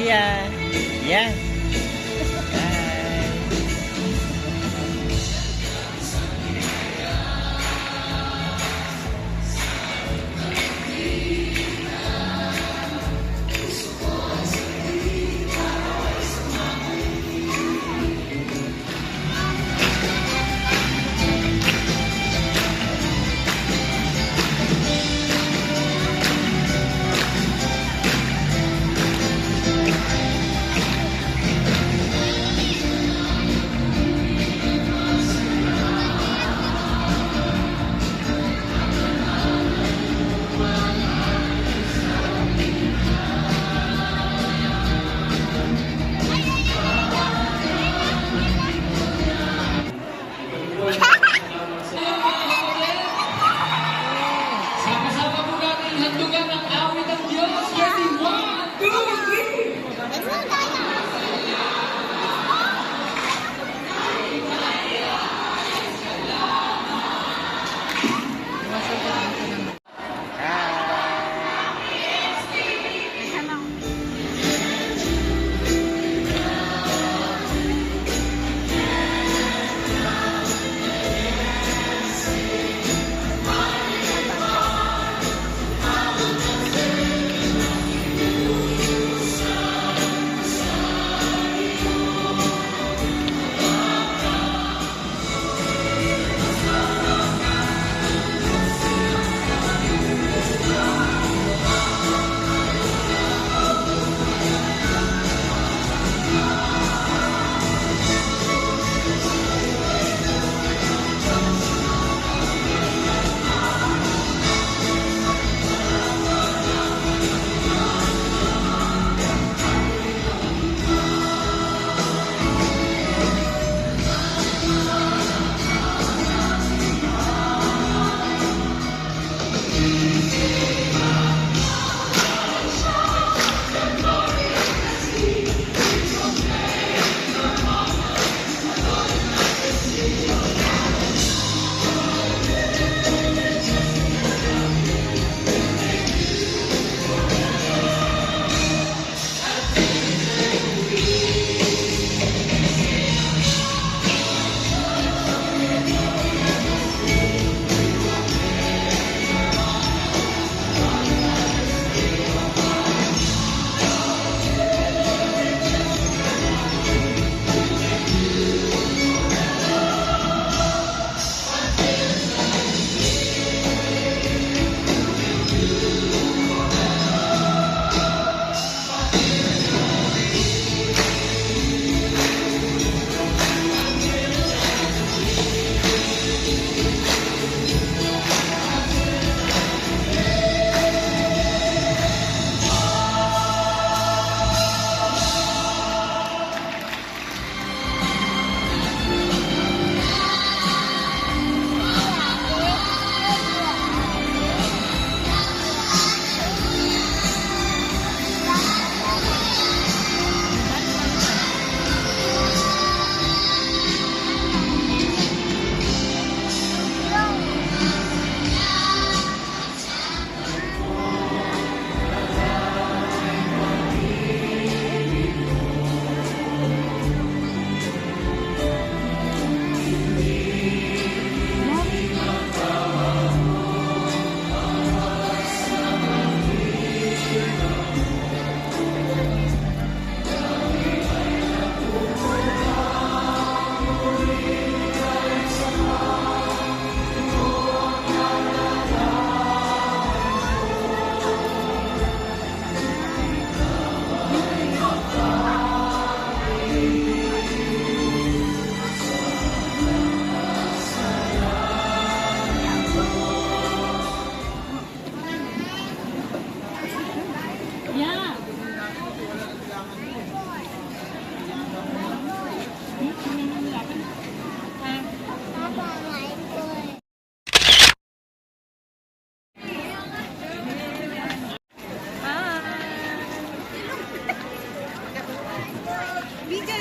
Iya. Ya.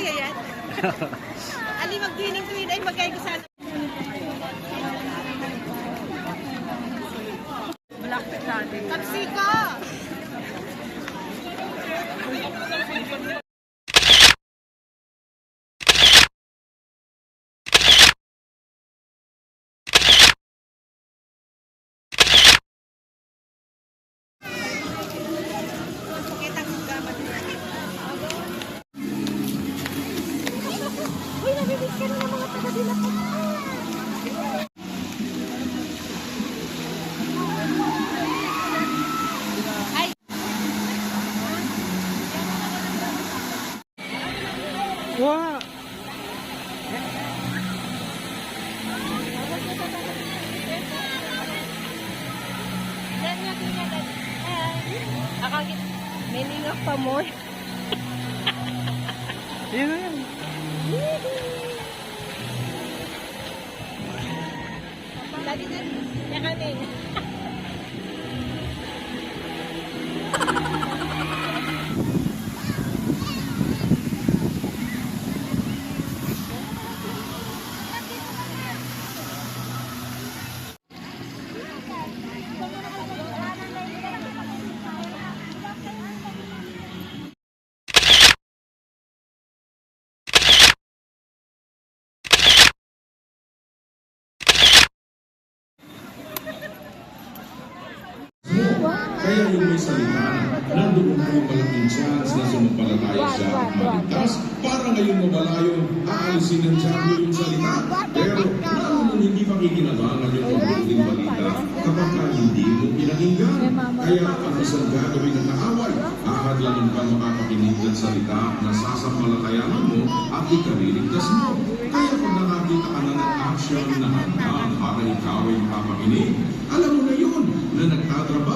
kaya yan? Ali, mag-twinning-twin. Ay, magkaya ko sana. Malakit natin. Kapsiko! Uy, nabibig ka na ng mga taga-Dilacon. Ay! Wow! Akagit, may lingak pa mo. Yun na yun. Lagi na, niya kami. Kaya yung may salita, nandoon na yung malaking chance na sumampalataya siya at maligtas. Para ngayon mawala yung aalisin ng tiyan yung salita. Pero lalo nung hindi pakikinabangan yung mabuting balita kapag ka hindi mo pinakinggan. Kaya ang isang gagawin ng kaaway, ahadlanan ka makapakinig ng salita na sasampalatayanan mo at ikaliligtas mo. Kaya pag nakakita ka na ng action na handa para ikaw ay makapakinig, alam mo na yun na nagtatrabaho